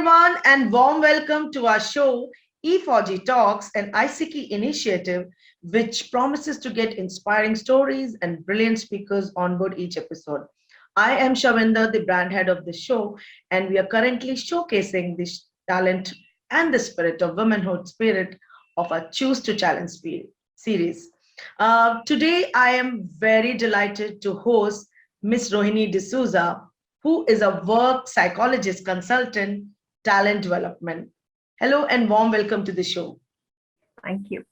everyone, and warm welcome to our show, Efauji Talks, an IESECCI initiative which promises to get inspiring stories and brilliant speakers on board each episode. I am Shavinder, the brand head of the show, and we are currently showcasing the talent and the spirit of womanhood spirit of our Choose to Challenge series. Today, I am very delighted to host Miss Rohini D'Souza, who is a work psychologist consultant, talent development. Hello and warm welcome to the show. Thank you.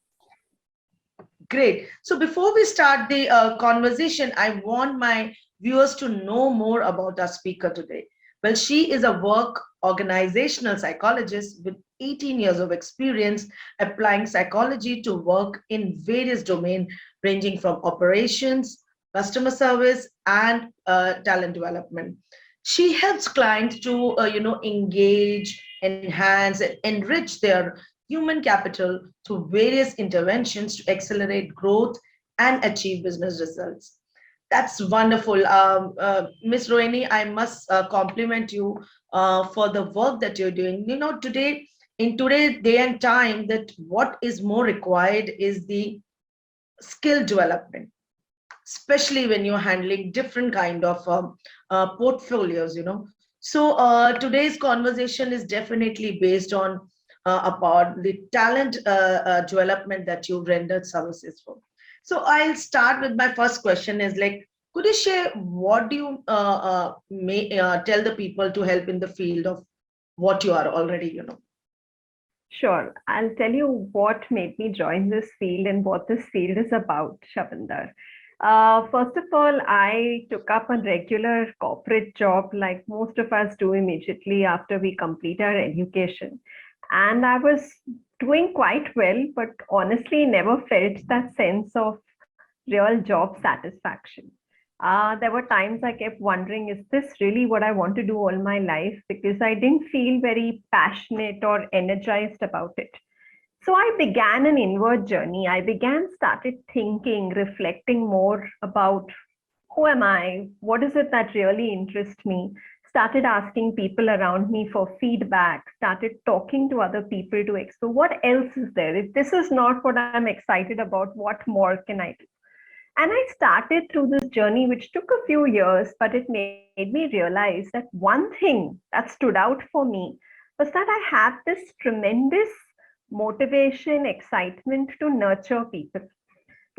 Great. So before we start the conversation, I want my viewers to know more about our speaker today. Well, she is a work organizational psychologist with 18 years of experience applying psychology to work in various domains ranging from operations, customer service, and talent development. She helps clients to engage, enhance, and enrich their human capital through various interventions to accelerate growth and achieve business results. That's wonderful. Ms. Rohini, I must compliment you for the work that you're doing. Today, in today's day and time, that what is more required is the skill development, especially when you're handling different kind of portfolios. So today's conversation is definitely based on about the talent development that you rendered services for. So I'll start with my first question is like, could you share what do you tell the people to help in the field of what you are already? Sure. I'll tell you what made me join this field and what this field is about, Shavinder. First of all, I took up a regular corporate job like most of us do immediately after we complete our education. And I was doing quite well, but honestly never felt that sense of real job satisfaction. There were times I kept wondering, is this really what I want to do all my life? Because I didn't feel very passionate or energized about it. So I began an inward journey. I started thinking, reflecting more about who am I? What is it that really interests me? Started asking people around me for feedback, started talking to other people to explore what else is there. If this is not what I'm excited about, what more can I do? And I started through this journey, which took a few years, but it made me realize that one thing that stood out for me was that I had this tremendous motivation, excitement to nurture people.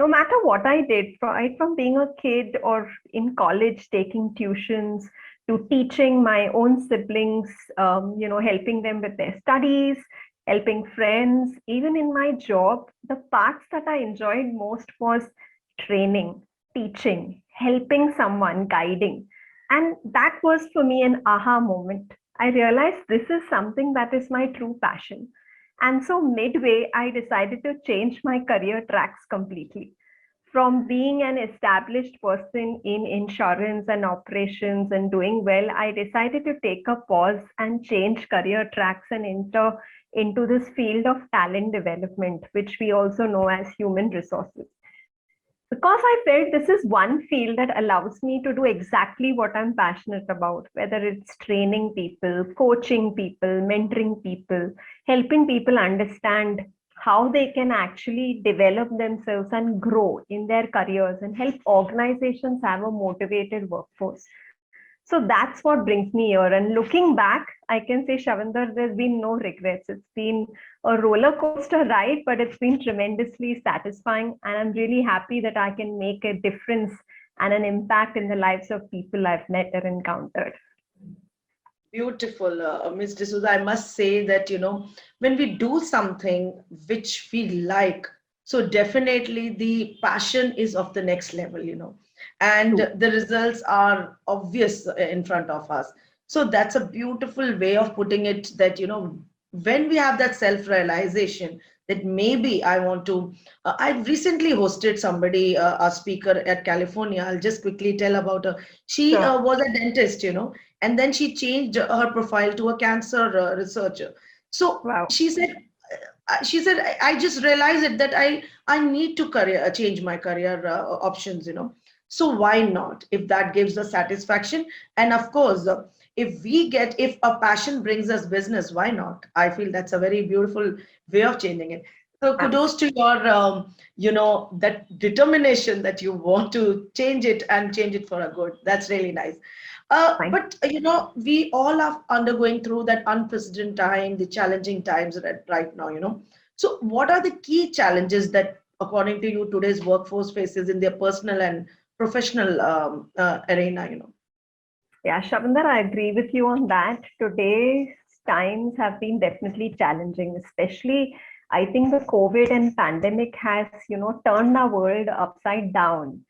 No matter what I did, right from being a kid or in college, taking tuitions, to teaching my own siblings, helping them with their studies, helping friends, even in my job, the parts that I enjoyed most was training, teaching, helping someone, guiding. And that was for me an aha moment. I realized this is something that is my true passion. And so midway, I decided to change my career tracks completely. From being an established person in insurance and operations and doing well, I decided to take a pause and change career tracks and enter into this field of talent development, which we also know as human resources. Because I felt this is one field that allows me to do exactly what I'm passionate about, whether it's training people, coaching people, mentoring people, helping people understand how they can actually develop themselves and grow in their careers and help organizations have a motivated workforce. So that's what brings me here. And looking back, I can say, Shavinder, there's been no regrets. It's been a roller coaster ride, but it's been tremendously satisfying. And I'm really happy that I can make a difference and an impact in the lives of people I've met or encountered. Beautiful, Ms. D'Souza. I must say that, when we do something which we like, so definitely the passion is of the next level, and the results are obvious in front of us. So that's a beautiful way of putting it that, when we have that self-realization that maybe I want to, I recently hosted somebody, a speaker at California. I'll just quickly tell about her. She was a dentist, and then she changed her profile to a cancer researcher. So wow. she said, I just realized it that I need to change my career options. So why not, if that gives the satisfaction? And of course, if a passion brings us business, why not? I feel that's a very beautiful way of changing it. So kudos to your, that determination that you want to change it and change it for a good. That's really nice. Fine. But we all are undergoing through that unprecedented time, the challenging times right now. So, what are the key challenges that, according to you, today's workforce faces in their personal and professional arena? Yeah, Shavandar, I agree with you on that. Today's times have been definitely challenging, especially I think the COVID and pandemic has, turned our world upside down.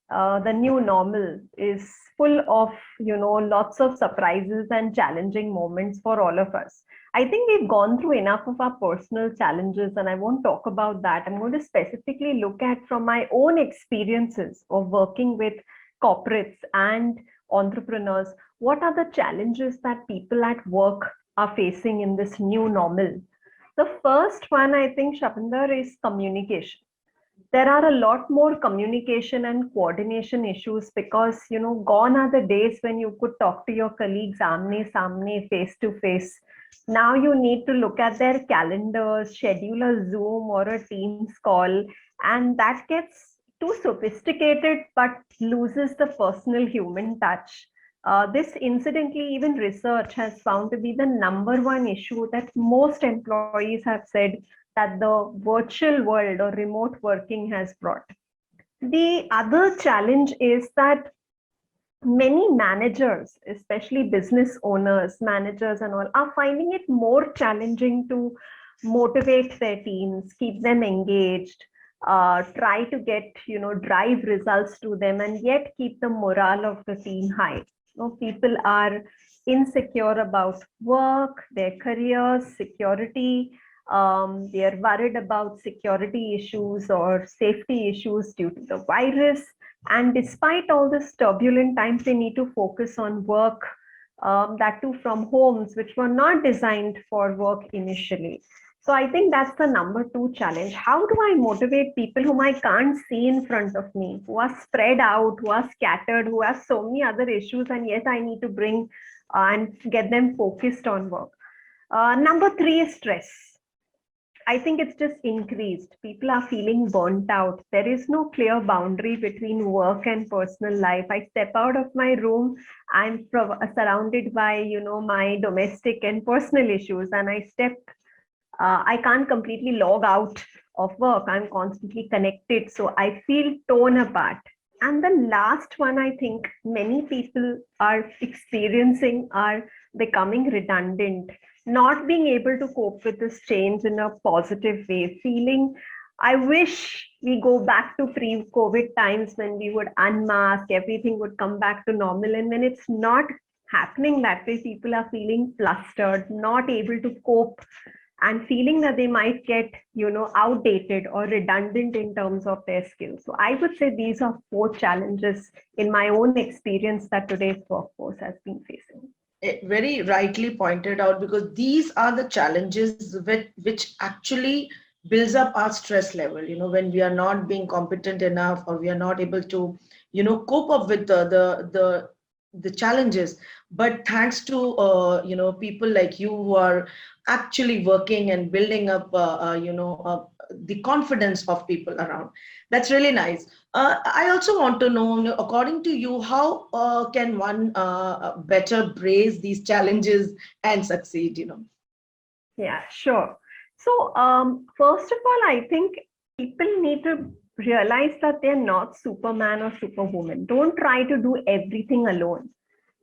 The new normal is full of, lots of surprises and challenging moments for all of us. I think we've gone through enough of our personal challenges, and I won't talk about that. I'm going to specifically look at from my own experiences of working with corporates and entrepreneurs. What are the challenges that people at work are facing in this new normal? The first one, I think, Shapinder, is communication. There are a lot more communication and coordination issues because, gone are the days when you could talk to your colleagues amne samne, face to face. Now you need to look at their calendars, schedule a Zoom or a Teams call, and that gets too sophisticated but loses the personal human touch. This, incidentally, even research has found to be the number one issue that most employees have said that the virtual world or remote working has brought. The other challenge is that many managers, especially business owners, managers, and all, are finding it more challenging to motivate their teams, keep them engaged, try to get, drive results to them, and yet keep the morale of the team high. People are insecure about work, their careers, security. They are worried about security issues or safety issues due to the virus. And despite all this turbulent times, they need to focus on work, that too from homes, which were not designed for work initially. So I think that's the number two challenge. How do I motivate people whom I can't see in front of me, who are spread out, who are scattered, who have so many other issues, and yet I need to bring and get them focused on work? Number three is stress. I think it's just increased. People are feeling burnt out. There is no clear boundary between work and personal life. I step out of my room, I'm surrounded by, my domestic and personal issues, and I can't completely log out of work. I'm constantly connected. So I feel torn apart. And the last one, I think many people are experiencing are becoming redundant, not being able to cope with this change in a positive way, feeling, I wish we go back to pre-COVID times when we would unmask, everything would come back to normal. And when it's not happening that way, people are feeling flustered, not able to cope, and feeling that they might get, outdated or redundant in terms of their skills. So I would say these are four challenges in my own experience that today's workforce has been facing. Very rightly pointed out, because these are the challenges which actually builds up our stress level, when we are not being competent enough, or we are not able to cope up with the challenges. But thanks to people like you who are actually working and building up the confidence of people around, that's really nice. I also want to know, according to you, how can one better brace these challenges and succeed? Yeah, sure. So, first of all, I think people need to realize that they're not Superman or Superwoman. Don't try to do everything alone.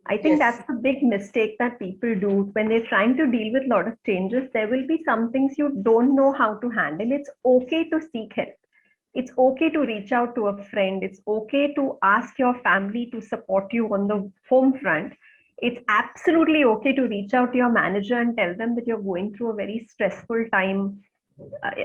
I think Yes. that's the big mistake that people do when they're trying to deal with a lot of changes. There will be some things you don't know how to handle. It's okay to seek help. It's okay to reach out to a friend. It's okay to ask your family to support you on the home front. It's absolutely okay to reach out to your manager and tell them that you're going through a very stressful time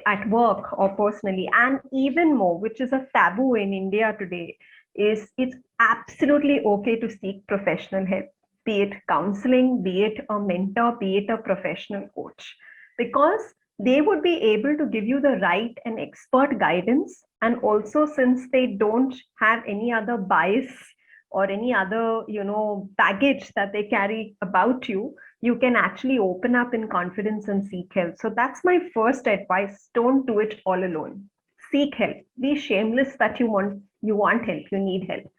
at work or personally. And even more, which is a taboo in India today, is it's absolutely okay to seek professional help, be it counseling, be it a mentor, be it a professional coach, because they would be able to give you the right and expert guidance. And also, since they don't have any other bias or any other, baggage that they carry about you, you can actually open up in confidence and seek help. So that's my first advice. Don't do it all alone. Seek help. Be shameless that you want help, you need help.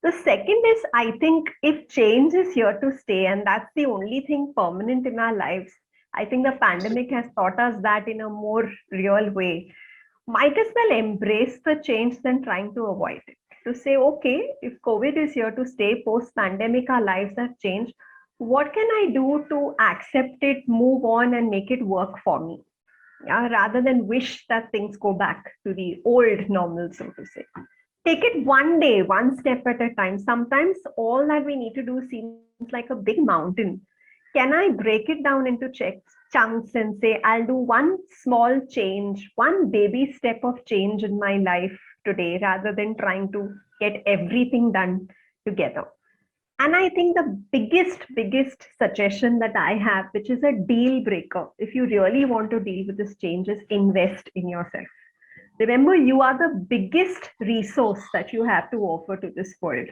The second is, I think if change is here to stay, and that's the only thing permanent in our lives, I think the pandemic has taught us that in a more real way. Might as well embrace the change than trying to avoid it. To say, okay, if COVID is here to stay, post pandemic, our lives have changed. What can I do to accept it, move on, and make it work for me? Yeah, rather than wish that things go back to the old normal, so to say. Take it one day, one step at a time. Sometimes all that we need to do seems like a big mountain. Can I break it down into chunks and say, I'll do one small change, one baby step of change in my life today, rather than trying to get everything done together? And I think the biggest suggestion that I have, which is a deal breaker, if you really want to deal with this change, is invest in yourself. Remember, you are the biggest resource that you have to offer to this world,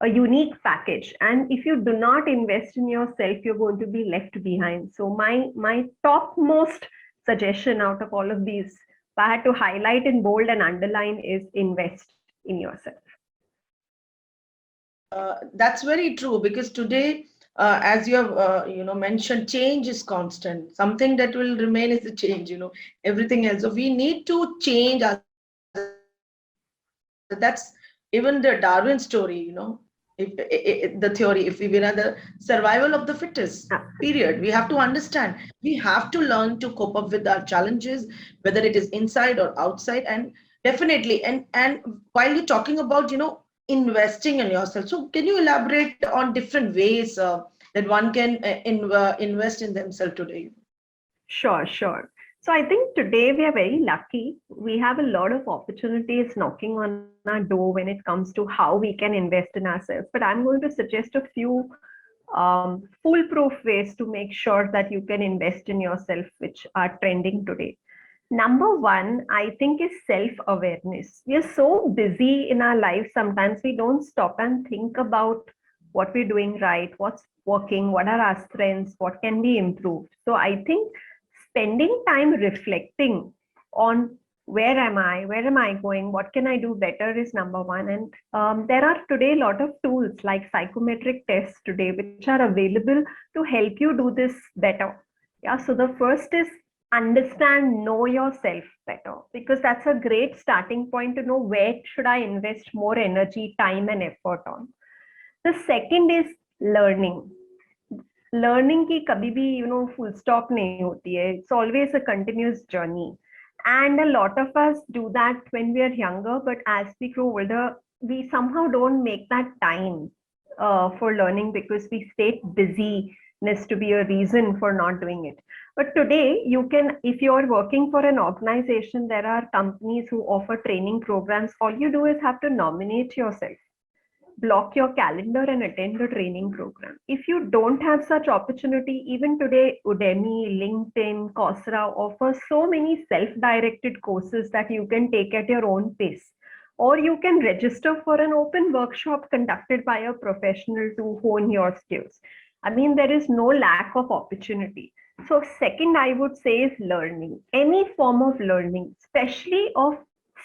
a unique package. And if you do not invest in yourself, you're going to be left behind. So my topmost suggestion out of all of these, if I had to highlight in bold and underline, is invest in yourself. That's very true, because today, as you have mentioned, change is constant. Something that will remain is a change. Everything else. So we need to change ourselves. That's even the Darwin story. If the theory, if we were the survival of the fittest. Period. We have to understand. We have to learn to cope up with our challenges, whether it is inside or outside, and definitely. And while you're talking about investing in yourself. So can you elaborate on different ways that one can invest in themselves today? Sure. So I think today we are very lucky. We have a lot of opportunities knocking on our door when it comes to how we can invest in ourselves. But I'm going to suggest a few foolproof ways to make sure that you can invest in yourself, which are trending today. Number one, I think, is self-awareness. We are so busy in our lives, sometimes we don't stop and think about what we're doing right, what's working, what are our strengths, what can be improved. So I think spending time reflecting on where am I going, what can I do better, is number one. And there are today a lot of tools like psychometric tests today, which are available to help you do this better. Yeah, so the first is understand, know yourself better, because that's a great starting point to know where should I invest more energy, time, and effort on. The second is learning. Learning की कभी भी full stop नहीं होती है. It's always a continuous journey, and a lot of us do that when we are younger, but as we grow older, we somehow don't make that time for learning, because we state busyness to be a reason for not doing it. But today, you can, if you're working for an organization, there are companies who offer training programs. All you do is have to nominate yourself, block your calendar, and attend the training program. If you don't have such opportunity, even today, Udemy, LinkedIn, Coursera offer so many self-directed courses that you can take at your own pace. Or you can register for an open workshop conducted by a professional to hone your skills. I mean, there is no lack of opportunity. So second, I would say, is learning. Any form of learning, especially of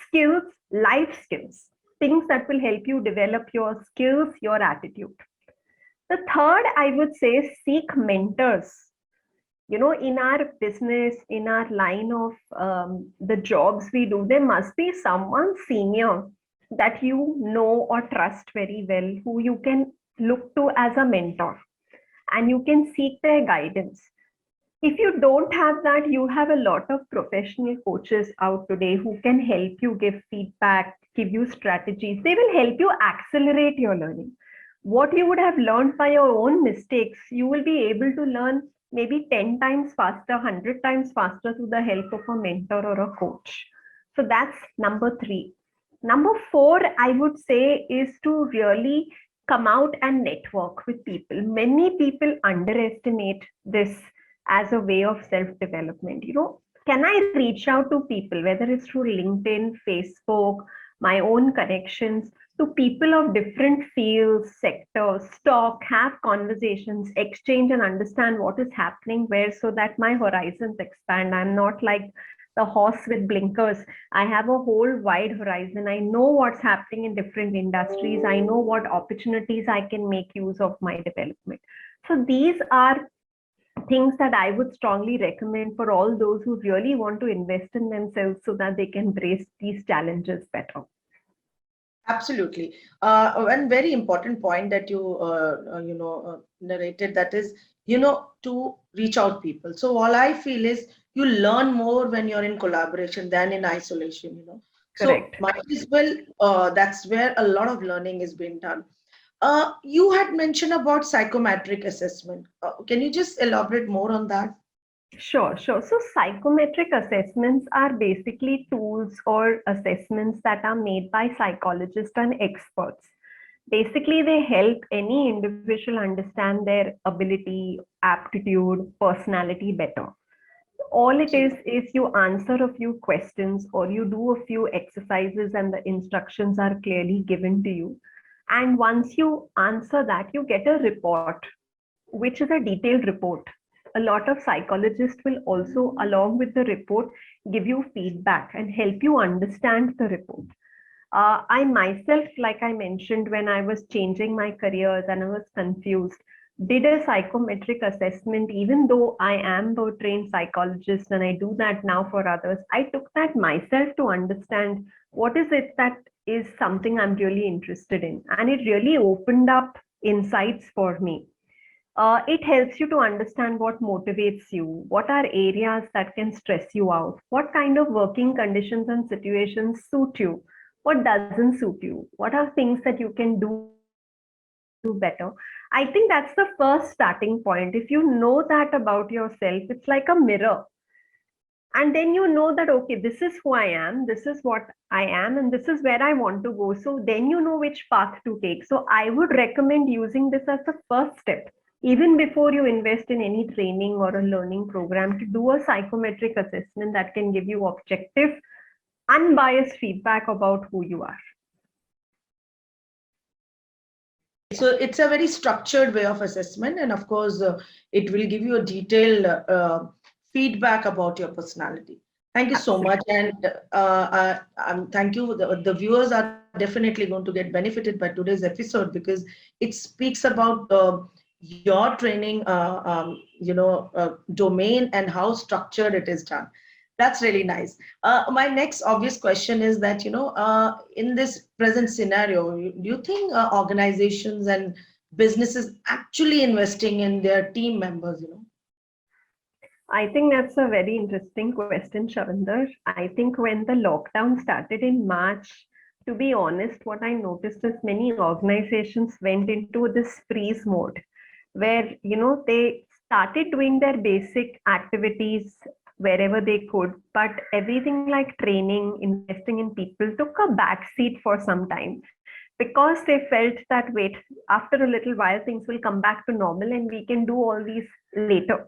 skills, life skills, things that will help you develop your skills, your attitude. The third, I would say, is seek mentors. In our business, in our line of the jobs we do, there must be someone senior that you know or trust very well, who you can look to as a mentor, and you can seek their guidance. If you don't have that, you have a lot of professional coaches out today who can help you, give feedback, give you strategies. They will help you accelerate your learning. What you would have learned by your own mistakes, you will be able to learn maybe 10 times faster, 100 times faster through the help of a mentor or a coach. So that's number three. Number four, I would say, is to really come out and network with people. Many people underestimate this as a way of self-development. Can I reach out to people, whether it's through LinkedIn, Facebook, my own connections, So people of different fields, sectors, talk, have conversations, exchange and understand what is happening where, so that my horizons expand. I'm not like the horse with blinkers. I have a whole wide horizon. I know what's happening in different industries. I know what opportunities I can make use of my development. So these are things that I would strongly recommend for all those who really want to invest in themselves so that they can brace these challenges better. Absolutely. One very important point that you narrated, that is, to reach out people. So all I feel is you learn more when you're in collaboration than in isolation. So Correct. might as well, that's where a lot of learning is being done. You had mentioned about psychometric assessment. Can you just elaborate more on that? Sure, sure. So psychometric assessments are basically tools or assessments that are made by psychologists and experts. Basically, they help any individual understand their ability, aptitude, personality better. All it is you answer a few questions or you do a few exercises and the instructions are clearly given to you. And once you answer that, you get a report, which is a detailed report. A lot of psychologists will also, along with the report, give you feedback and help you understand the report. I myself, like I mentioned, when I was changing my careers and I was confused, did a psychometric assessment, even though I am a trained psychologist and I do that now for others. I took that myself to understand what is it that is something I'm really interested in. And it really opened up insights for me. It helps you to understand what motivates you, what are areas that can stress you out, what kind of working conditions and situations suit you, what doesn't suit you, what are things that you can do better. I think that's the first starting point. If you know that about yourself, it's like a mirror. And then you know that, okay, this is who I am, this is what I am, and this is where I want to go. So then you know which path to take. So I would recommend using this as the first step, even before you invest in any training or a learning program, to do a psychometric assessment that can give you objective, unbiased feedback about who you are. Great. So it's a very structured way of assessment, and of course, it will give you a detailed feedback about your personality. Thank you so much, Absolutely. and thank you. The viewers are definitely going to get benefited by today's episode because it speaks about your training, domain and how structured it is done. That's really nice. My next obvious question is that, in this present scenario, do you think organizations and businesses actually investing in their team members? I think that's a very interesting question, Shavinder. I think when the lockdown started in March, to be honest, what I noticed is many organizations went into this freeze mode where, they started doing their basic activities wherever they could, but everything like training, investing in people took a back seat for some time because they felt that, wait, after a little while, things will come back to normal and we can do all these later.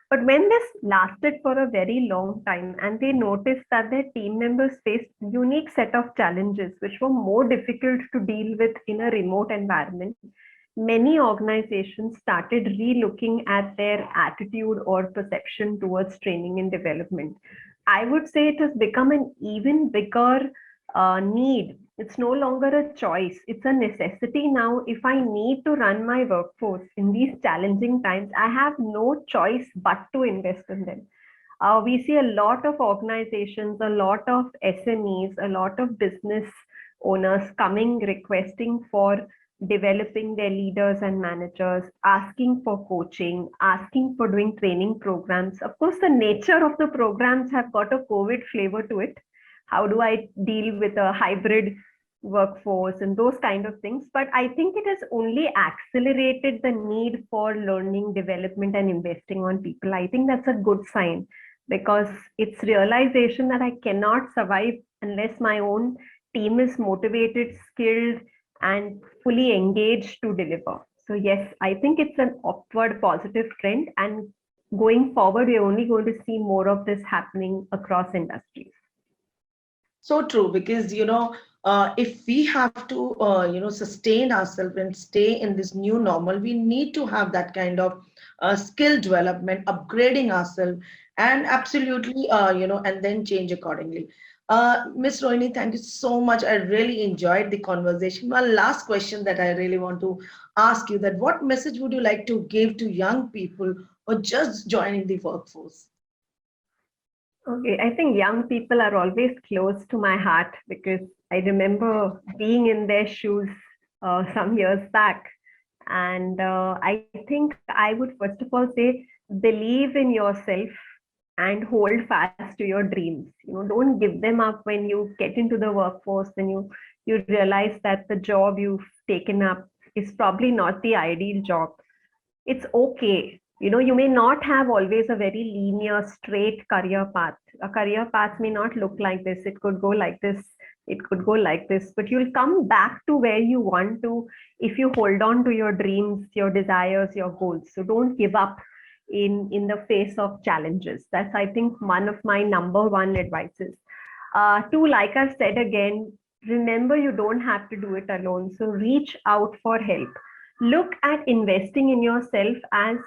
But when this lasted for a very long time and they noticed that their team members faced unique set of challenges which were more difficult to deal with in a remote environment, many organizations started re-looking at their attitude or perception towards training and development. I would say it has become an even bigger need. It's no longer a choice, it's a necessity now. If I need to run my workforce in these challenging times, I have no choice but to invest in them. We see a lot of organizations, a lot of SMEs, a lot of business owners coming requesting for developing their leaders and managers, asking for coaching, asking for doing training programs. Of course, the nature of the programs have got a COVID flavor to it. How do I deal with a hybrid workforce and those kind of things? But I think it has only accelerated the need for learning, development, and investing on people. I think that's a good sign because it's realization that I cannot survive unless my own team is motivated, skilled, and fully engaged to deliver. So yes, I think it's an upward positive trend, and going forward, we're only going to see more of this happening across industries. So true, because if we have to sustain ourselves and stay in this new normal, we need to have that kind of skill development, upgrading ourselves, and absolutely and then change accordingly. Miss Rohini, thank you so much. I really enjoyed the conversation. One last question that I really want to ask you: that what message would you like to give to young people or just joining the workforce? Okay, I think young people are always close to my heart because I remember being in their shoes some years back. And I think I would first of all say, believe in yourself and hold fast to your dreams. Don't give them up when you get into the workforce and you realize that the job you've taken up is probably not the ideal job. It's okay. You may not have always a very linear, straight career path. A career path may not look like this. It could go like this. It could go like this, but you'll come back to where you want to if you hold on to your dreams, your desires, your goals. So don't give up in the face of challenges. That's, I think, one of my number one advices. Two, like I've said again, remember you don't have to do it alone. So reach out for help. Look at investing in yourself as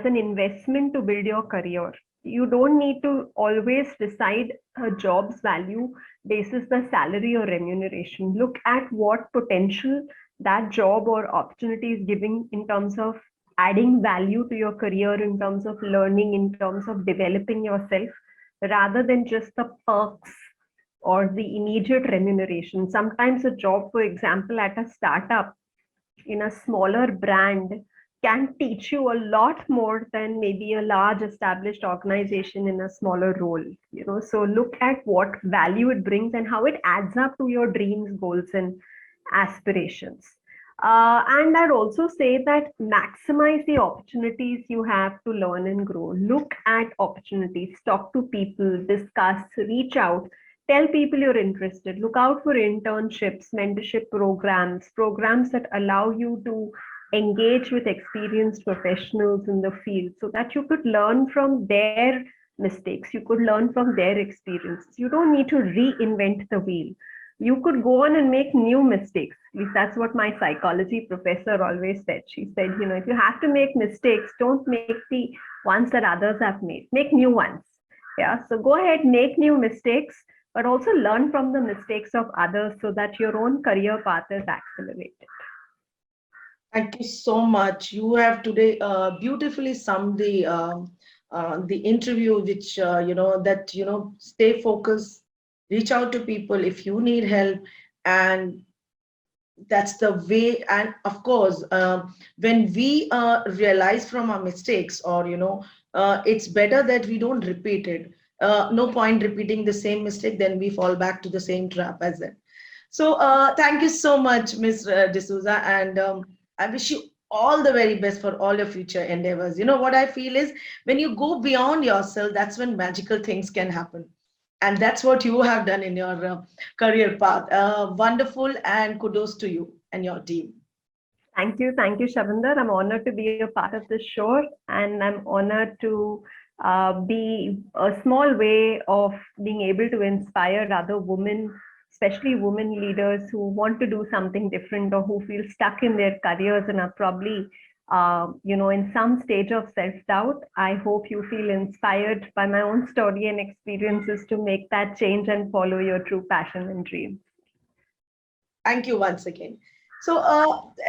an investment to build your career. You don't need to always decide a job's value basis the salary or remuneration. Look at what potential that job or opportunity is giving in terms of adding value to your career, in terms of learning, in terms of developing yourself, rather than just the perks or the immediate remuneration. Sometimes a job, for example, at a startup in a smaller brand can teach you a lot more than maybe a large established organization in a smaller role. So look at what value it brings and how it adds up to your dreams, goals, and aspirations. And I'd also say that maximize the opportunities you have to learn and grow. Look at opportunities, talk to people, discuss, reach out, tell people you're interested. Look out for internships, mentorship programs that allow you to engage with experienced professionals in the field so that you could learn from their mistakes. You could learn from their experiences. You don't need to reinvent the wheel. You could go on and make new mistakes. At least that's what my psychology professor always said. She said, if you have to make mistakes, don't make the ones that others have made. Make new ones. Yeah. So go ahead, make new mistakes, but also learn from the mistakes of others so that your own career path is accelerated. Thank you so much. You have today beautifully summed the interview, which stay focused, reach out to people if you need help, and that's the way. And of course, when we realize from our mistakes, or it's better that we don't repeat it. No point repeating the same mistake, then we fall back to the same trap as it. So thank you so much, Ms. D'Souza, and I wish you all the very best for all your future endeavors. What I feel is when you go beyond yourself, that's when magical things can happen. And that's what you have done in your career path. Wonderful, and kudos to you and your team. Thank you, Shavinder. I'm honored to be a part of this show, and I'm honored to be a small way of being able to inspire other women, especially women leaders who want to do something different or who feel stuck in their careers and are probably in some stage of self-doubt. I hope you feel inspired by my own story and experiences to make that change and follow your true passion and dreams. Thank you once again. So,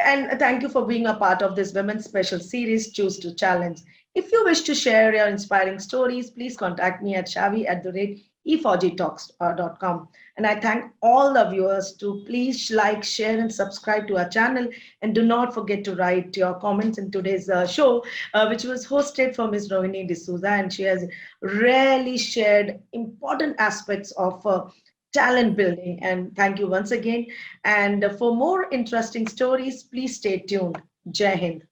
and thank you for being a part of this Women's Special Series, Choose to Challenge. If you wish to share your inspiring stories, please contact me at shavi@efaujitalks.com. And I thank all the viewers to please like, share, and subscribe to our channel. And do not forget to write your comments in today's show, which was hosted for Ms. Rohini D'Souza. And she has really shared important aspects of talent building. And thank you once again. And for more interesting stories, please stay tuned. Jai Hind.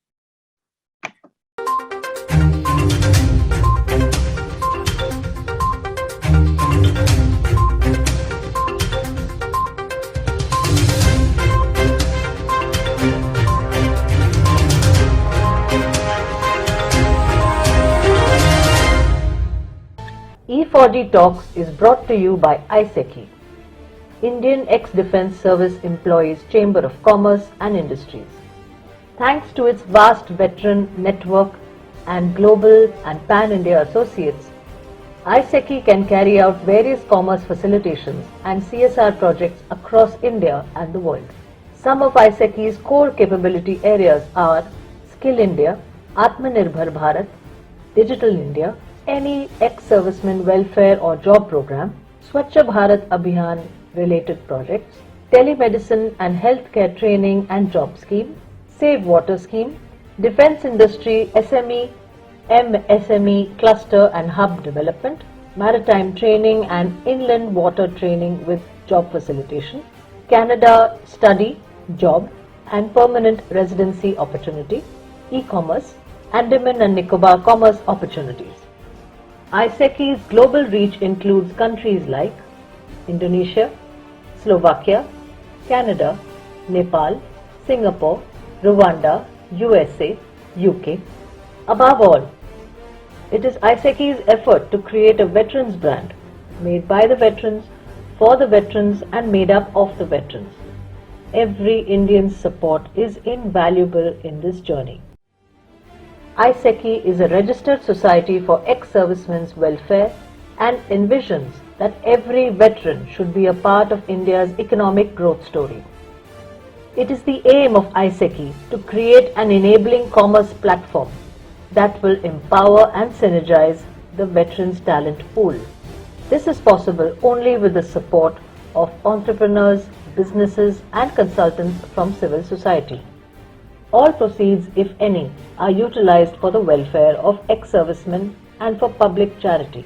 Fauji Talks is brought to you by IESECCI, Indian Ex-Defence Service Employees Chamber of Commerce and Industries. Thanks to its vast veteran network and global and pan-India associates, IESECCI can carry out various commerce facilitations and CSR projects across India and the world. Some of IESECCI's core capability areas are Skill India, Atmanirbhar Bharat, Digital India, any ex-serviceman welfare or job program, Swachh Bharat Abhiyan related projects, telemedicine and healthcare training and job scheme, Save Water scheme, defence industry SME, MSME cluster and hub development, maritime training and inland water training with job facilitation, Canada study, job and permanent residency opportunity, e-commerce, Andaman and Nicobar commerce opportunities. IESECCI's global reach includes countries like Indonesia, Slovakia, Canada, Nepal, Singapore, Rwanda, USA, UK. Above all, it is IESECCI's effort to create a veterans brand made by the veterans, for the veterans and made up of the veterans. Every Indian's support is invaluable in this journey. IESECCI is a registered society for ex-servicemen's welfare and envisions that every veteran should be a part of India's economic growth story. It is the aim of IESECCI to create an enabling commerce platform that will empower and synergize the veterans' talent pool. This is possible only with the support of entrepreneurs, businesses and consultants from civil society. All proceeds, if any, are utilized for the welfare of ex-servicemen and for public charity.